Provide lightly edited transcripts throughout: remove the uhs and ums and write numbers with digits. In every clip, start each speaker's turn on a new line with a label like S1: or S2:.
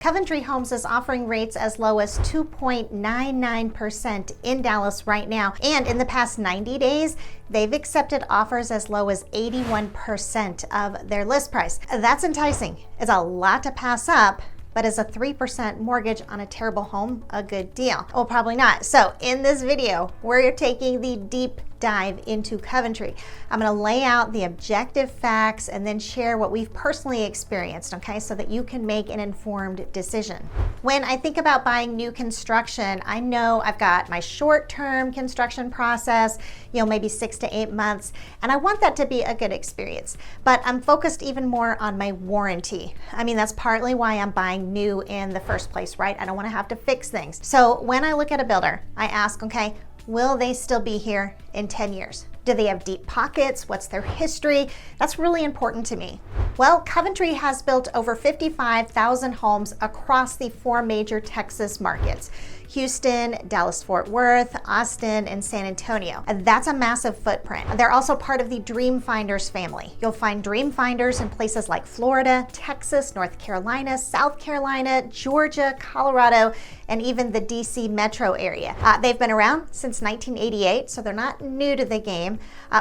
S1: Coventry Homes is offering rates as low as 2.99% in Dallas right now. And in the past 90 days, they've accepted offers as low as 81% of their list price. That's enticing. It's a lot to pass up. But is a 3% mortgage on a terrible home a good deal? Well, probably not. So in this video, we're taking the deep dive into Coventry. I'm going to lay out the objective facts and then share what we've personally experienced, okay, so that you can make an informed decision. When I think about buying new construction, I know I've got my short-term construction process, maybe 6 to 8 months, and I want that to be a good experience. But I'm focused even more on my warranty. I mean, that's partly why I'm buying new in the first place, right? I don't want to have to fix things. So when I look at a builder, I ask, okay, will they still be here in 10 years? Do they have deep pockets? What's their history? That's really important to me. Well, Coventry has built over 55,000 homes across the 4 major Texas markets: Houston, Dallas-Fort Worth, Austin, and San Antonio. And that's a massive footprint. They're also part of the Dream Finders family. You'll find Dream Finders in places like Florida, Texas, North Carolina, South Carolina, Georgia, Colorado, and even the DC metro area. They've been around since 1988, so they're not new to the game.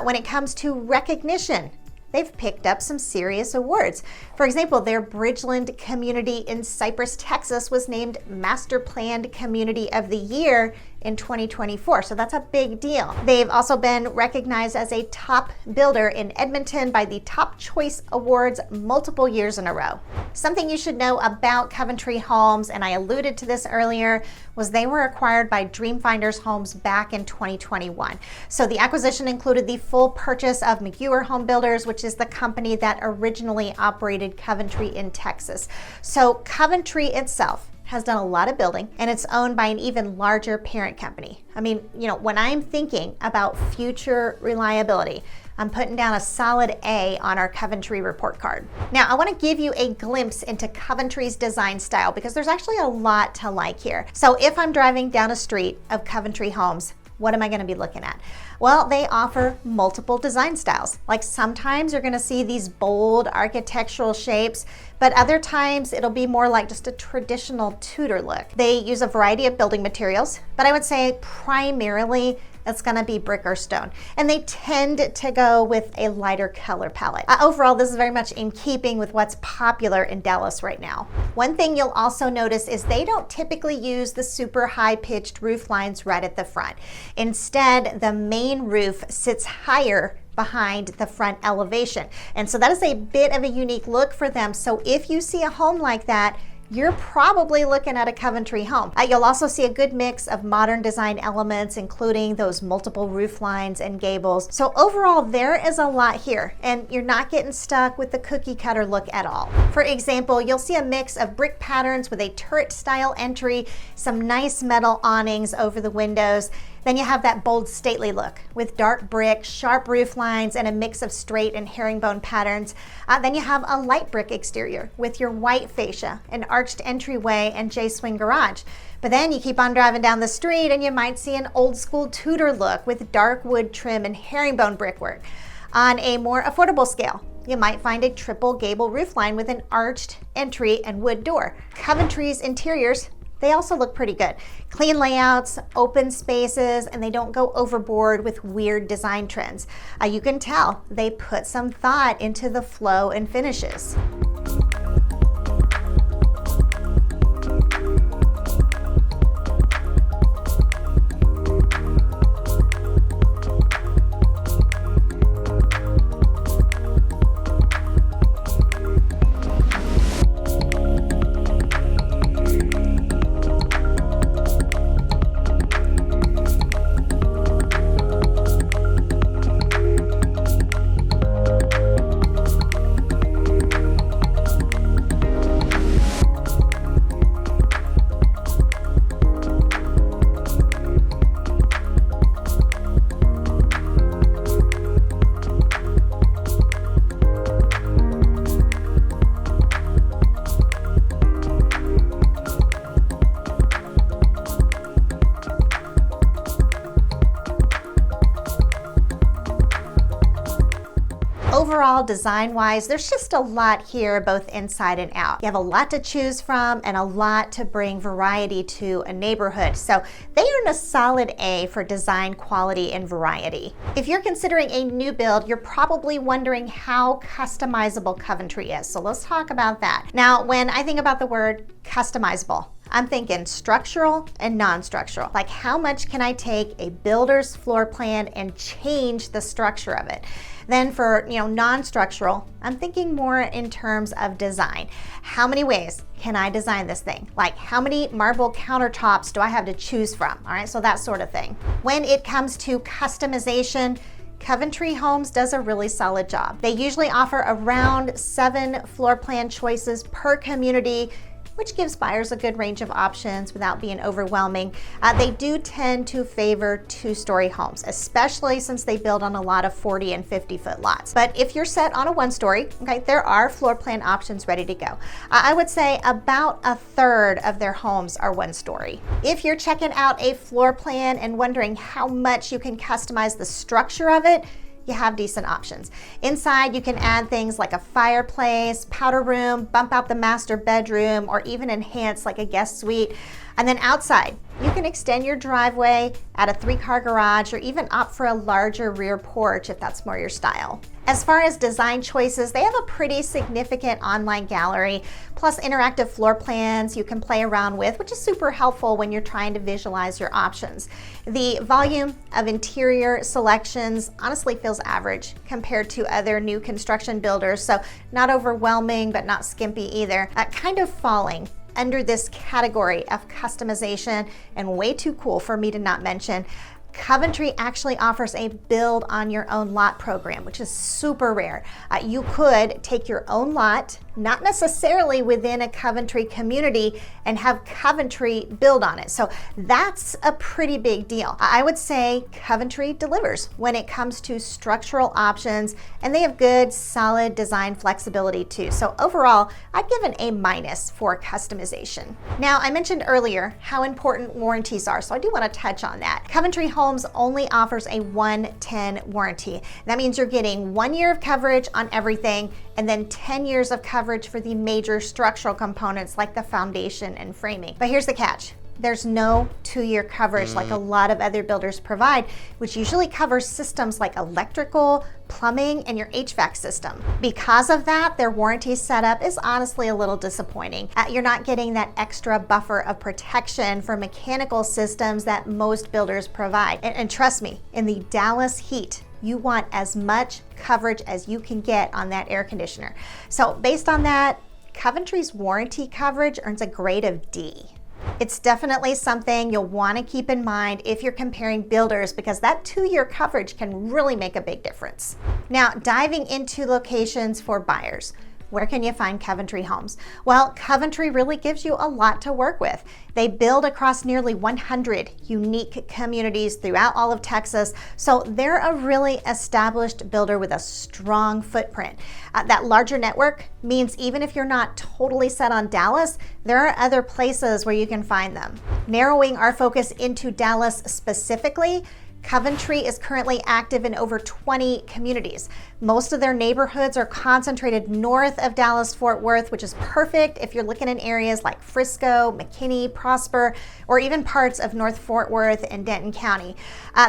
S1: When it comes to recognition, they've picked up some serious awards. For example, their Bridgeland community in Cypress, Texas was named Master Planned Community of the Year in 2024, so that's a big deal. They've also been recognized as a top builder in Edmonton by the Top Choice Awards multiple years in a row. Something you should know about Coventry Homes, and I alluded to this earlier, was they were acquired by Dream Finders Homes back in 2021. So the acquisition included the full purchase of McGuire Home Builders, which is the company that originally operated Coventry in Texas. So Coventry itself has done a lot of building, and it's owned by an even larger parent company. I mean, when I'm thinking about future reliability, I'm putting down a solid A on our Coventry report card. Now, I want to give you a glimpse into Coventry's design style because there's actually a lot to like here. So if I'm driving down a street of Coventry Homes, what am I going to be looking at? Well, they offer multiple design styles. Like sometimes you're going to see these bold architectural shapes, but other times it'll be more like just a traditional Tudor look. They use a variety of building materials, but I would say primarily it's going to be brick or stone. And they tend to go with a lighter color palette. Overall, this is very much in keeping with what's popular in Dallas right now. One thing you'll also notice is they don't typically use the super high-pitched roof lines right at the front. Instead, the main roof sits higher behind the front elevation. And so that is a bit of a unique look for them. So if you see a home like that, you're probably looking at a Coventry home. You'll also see a good mix of modern design elements, including those multiple roof lines and gables. So overall, there is a lot here, and you're not getting stuck with the cookie cutter look at all. For example, you'll see a mix of brick patterns with a turret style entry, some nice metal awnings over the windows. Then you have that bold, stately look with dark brick, sharp roof lines, and a mix of straight and herringbone patterns. Then you have a light brick exterior with your white fascia, an arched entryway, and J-swing garage. But then you keep on driving down the street and you might see an old school Tudor look with dark wood trim and herringbone brickwork. On a more affordable scale, you might find a triple gable roofline with an arched entry and wood door. Coventry's interiors, they also look pretty good. Clean layouts, open spaces, and they don't go overboard with weird design trends. You can tell they put some thought into the flow and finishes. overall, design-wise, there's just a lot here, both inside and out. You have a lot to choose from and a lot to bring variety to a neighborhood. So they earn a solid A for design, quality, and variety. If you're considering a new build, you're probably wondering how customizable Coventry is. So let's talk about that. Now, when I think about the word customizable, I'm thinking structural and non-structural. Like, how much can I take a builder's floor plan and change the structure of it? Then for, non-structural, I'm thinking more in terms of design. How many ways can I design this thing? Like, how many marble countertops do I have to choose from? All right, so that sort of thing. When it comes to customization, Coventry Homes does a really solid job. They usually offer around 7 floor plan choices per community, which gives buyers a good range of options without being overwhelming. They do tend to favor 2-story homes, especially since they build on a lot of 40 and 50-foot lots. But if you're set on a 1-story, okay, there are floor plan options ready to go. I would say about 1/3 of their homes are 1-story. If you're checking out a floor plan and wondering how much you can customize the structure of it, you have decent options. Inside, you can add things like a fireplace, powder room, bump out the master bedroom, or even enhance like a guest suite. And then outside, you can extend your driveway, add a 3-car garage, or even opt for a larger rear porch if that's more your style. As far as design choices, they have a pretty significant online gallery, plus interactive floor plans you can play around with, which is super helpful when you're trying to visualize your options. The volume of interior selections honestly feels average compared to other new construction builders, so not overwhelming, but not skimpy either. Kind of falling under this category of customization, and way too cool for me to not mention, Coventry actually offers a build on your own lot program, which is super rare. You could take your own lot, not necessarily within a Coventry community, and have Coventry build on it. So that's a pretty big deal. I would say Coventry delivers when it comes to structural options, and they have good, solid design flexibility too. So overall, I'd give an A- for customization. Now, I mentioned earlier how important warranties are, so I do want to touch on that. Coventry Homes only offers a 1-10 warranty. That means you're getting 1 year of coverage on everything, and then 10 years of coverage for the major structural components like the foundation and framing. But here's the catch. There's no 2-year coverage like a lot of other builders provide, which usually covers systems like electrical, plumbing, and your HVAC system. Because of that, their warranty setup is honestly a little disappointing. You're not getting that extra buffer of protection for mechanical systems that most builders provide. And trust me, in the Dallas heat, you want as much coverage as you can get on that air conditioner. So based on that, Coventry's warranty coverage earns a grade of D. It's definitely something you'll want to keep in mind if you're comparing builders, because that 2-year coverage can really make a big difference. Now, diving into locations for buyers. Where can you find Coventry Homes? Well, Coventry really gives you a lot to work with. They build across nearly 100 unique communities throughout all of Texas, so they're a really established builder with a strong footprint. That larger network means even if you're not totally set on Dallas, there are other places where you can find them. Narrowing our focus into Dallas specifically, Coventry is currently active in over 20 communities. Most of their neighborhoods are concentrated north of Dallas-Fort Worth, which is perfect if you're looking in areas like Frisco, McKinney, Prosper, or even parts of North Fort Worth and Denton County.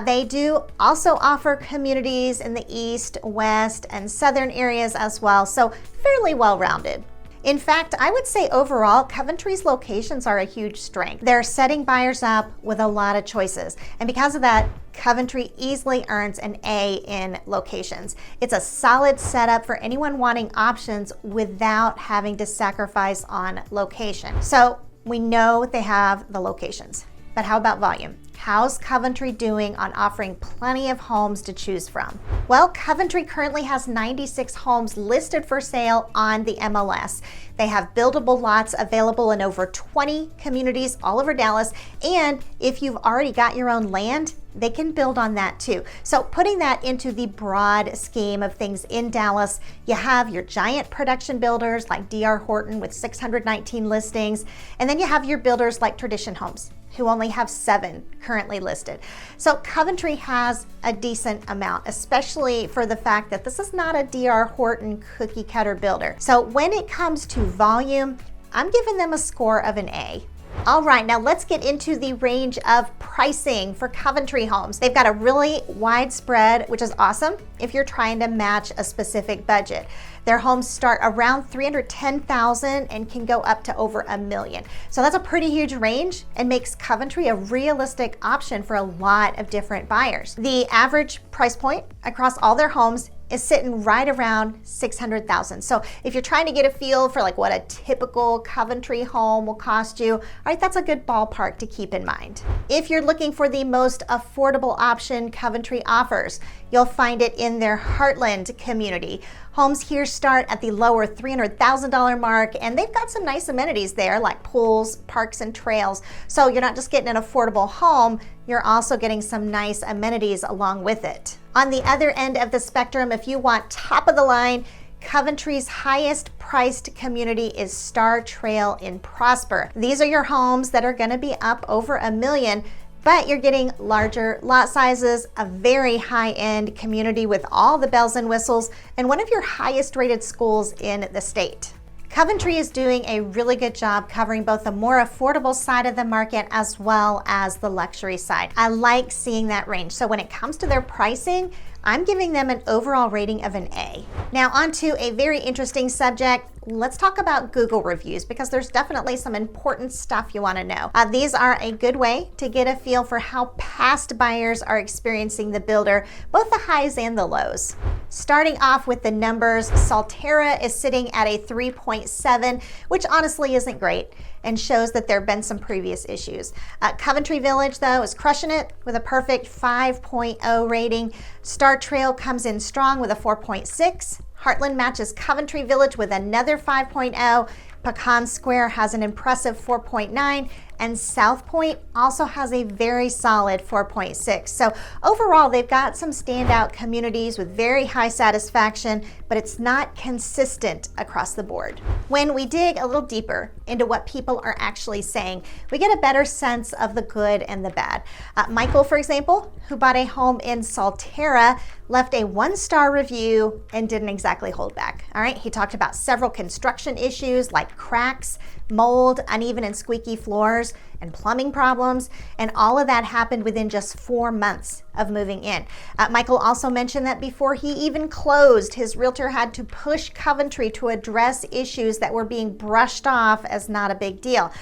S1: They do also offer communities in the east, west, and southern areas as well, so fairly well-rounded. In fact, I would say overall, Coventry's locations are a huge strength. They're setting buyers up with a lot of choices. And because of that, Coventry easily earns an A in locations. It's a solid setup for anyone wanting options without having to sacrifice on location. So we know they have the locations, but how about volume? How's Coventry doing on offering plenty of homes to choose from? Well, Coventry currently has 96 homes listed for sale on the MLS. They have buildable lots available in over 20 communities all over Dallas, and if you've already got your own land, they can build on that too. So putting that into the broad scheme of things in Dallas, you have your giant production builders like D.R. Horton with 619 listings, and then you have your builders like Tradition Homes, who only have 7 currently listed. So Coventry has a decent amount, especially for the fact that this is not a D.R. Horton cookie cutter builder. So when it comes to volume, I'm giving them a score of an A. All right, now let's get into the range of pricing for Coventry Homes. They've got a really wide spread, which is awesome if you're trying to match a specific budget. Their homes start around $310,000 and can go up to over $1 million. So that's a pretty huge range and makes Coventry a realistic option for a lot of different buyers. The average price point across all their homes is sitting right around $600,000. So if you're trying to get a feel for like what a typical Coventry home will cost you, all right, that's a good ballpark to keep in mind. If you're looking for the most affordable option Coventry offers, you'll find it in their Heartland community. Homes here start at the lower $300,000 mark, and they've got some nice amenities there like pools, parks, and trails. So you're not just getting an affordable home, you're also getting some nice amenities along with it. On the other end of the spectrum, if you want top of the line, Coventry's highest priced community is Star Trail in Prosper. These are your homes that are going to be up over $1 million, but you're getting larger lot sizes, a very high-end community with all the bells and whistles, and one of your highest rated schools in the state. Coventry is doing a really good job covering both the more affordable side of the market as well as the luxury side. I like seeing that range. So when it comes to their pricing, I'm giving them an overall rating of an A. Now on to a very interesting subject. Let's talk about Google reviews because there's definitely some important stuff you want to know. These are a good way to get a feel for how past buyers are experiencing the builder, both the highs and the lows. Starting off with the numbers, Salterra is sitting at a 3.7, which honestly isn't great and shows that there have been some previous issues. Coventry Village, though, is crushing it with a perfect 5.0 rating. Star Trail comes in strong with a 4.6. Heartland matches Coventry Village with another 5.0. Pecan Square has an impressive 4.9, and South Point also has a very solid 4.6. So overall, they've got some standout communities with very high satisfaction, but it's not consistent across the board. When we dig a little deeper into what people are actually saying, we get a better sense of the good and the bad. Michael, for example, who bought a home in Salterra, left a 1-star review and didn't exactly hold back. All right, he talked about several construction issues like cracks, mold, uneven and squeaky floors, and plumbing problems, and all of that happened within just 4 months of moving in. Michael also mentioned that before he even closed, his realtor had to push Coventry to address issues that were being brushed off as not a big deal.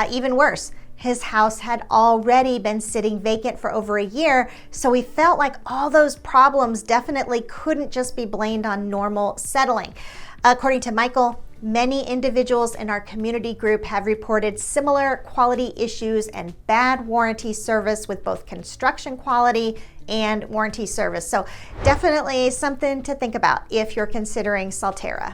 S1: Even worse, his house had already been sitting vacant for over a year, so he felt like all those problems definitely couldn't just be blamed on normal settling. According to Michael, many individuals in our community group have reported similar quality issues and bad warranty service with both construction quality and warranty service. So definitely something to think about if you're considering Salterra.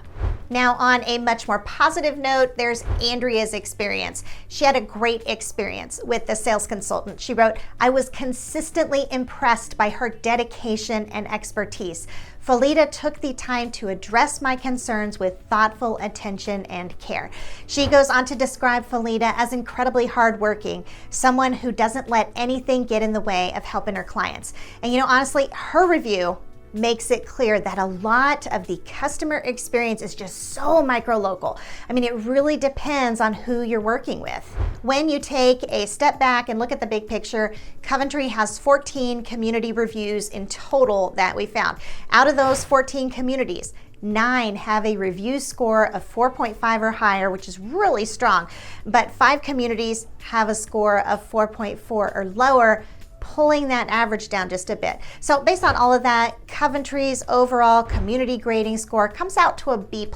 S1: Now on a much more positive note, there's Andrea's experience. She had a great experience with the sales consultant. She wrote, "I was consistently impressed by her dedication and expertise. Felita took the time to address my concerns with thoughtful attention and care." She goes on to describe Felita as incredibly hardworking, someone who doesn't let anything get in the way of helping her clients. And honestly, her review makes it clear that a lot of the customer experience is just so micro-local. I mean, it really depends on who you're working with. When you take a step back and look at the big picture, Coventry has 14 community reviews in total that we found. Out of those 14 communities, 9 have a review score of 4.5 or higher, which is really strong, but 5 communities have a score of 4.4 or lower, pulling that average down just a bit. So based on all of that, Coventry's overall community grading score comes out to a B+.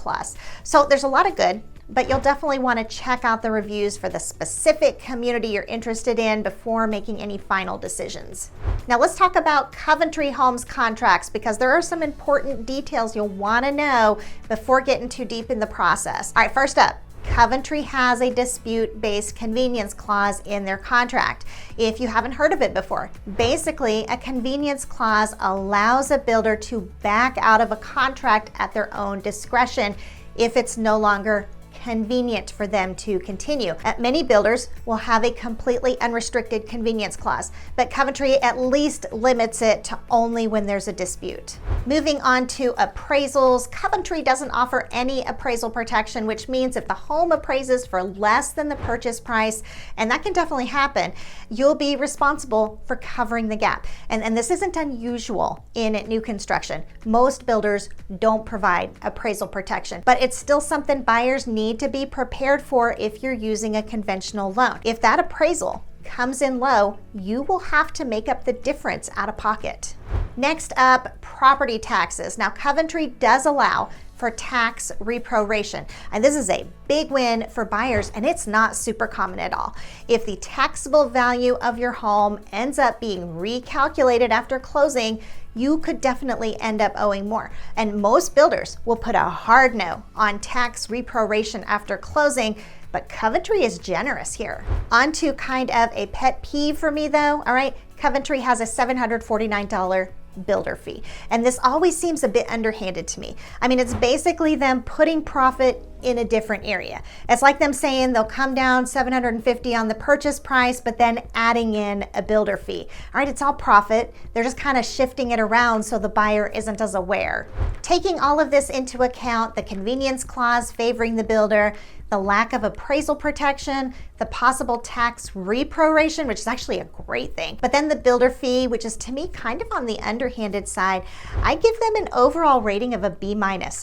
S1: So there's a lot of good, but you'll definitely want to check out the reviews for the specific community you're interested in before making any final decisions. Now let's talk about Coventry Homes contracts because there are some important details you'll want to know before getting too deep in the process. All right, first up, Coventry has a dispute-based convenience clause in their contract. If you haven't heard of it before, basically a convenience clause allows a builder to back out of a contract at their own discretion if it's no longer convenient for them to continue. Many builders will have a completely unrestricted convenience clause, but Coventry at least limits it to only when there's a dispute. Moving on to appraisals, Coventry doesn't offer any appraisal protection, which means if the home appraises for less than the purchase price, and that can definitely happen, you'll be responsible for covering the gap. And this isn't unusual in new construction. Most builders don't provide appraisal protection, but it's still something buyers need to be prepared for if you're using a conventional loan. If that appraisal comes in low, you will have to make up the difference out of pocket. Next up, property taxes. Now, Coventry does allow for tax reproration, and this is a big win for buyers, and it's not super common at all. If the taxable value of your home ends up being recalculated after closing, you could definitely end up owing more. And most builders will put a hard no on tax reproration after closing, but Coventry is generous here. On to kind of a pet peeve for me though, all right? Coventry has a $749 builder fee. And this always seems a bit underhanded to me. I mean, it's basically them putting profit in a different area. It's like them saying they'll come down $750 on the purchase price, but then adding in a builder fee. All right, it's all profit. They're just kind of shifting it around so the buyer isn't as aware. Taking all of this into account, the convenience clause favoring the builder, the lack of appraisal protection, the possible tax reproration, which is actually a great thing, but then the builder fee, which is to me kind of on the underhanded side, I give them an overall rating of a B-.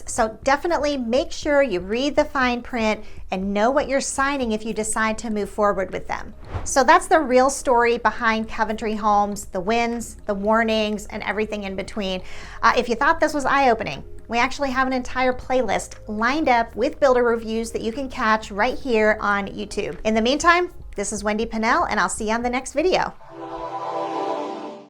S1: So definitely make sure you read the fine print and know what you're signing if you decide to move forward with them. So that's the real story behind Coventry Homes, the wins, the warnings, and everything in between. If you thought this was eye-opening, we actually have an entire playlist lined up with builder reviews that you can catch right here on YouTube. In the meantime, this is Wendy Pinnell, and I'll see you on the next video.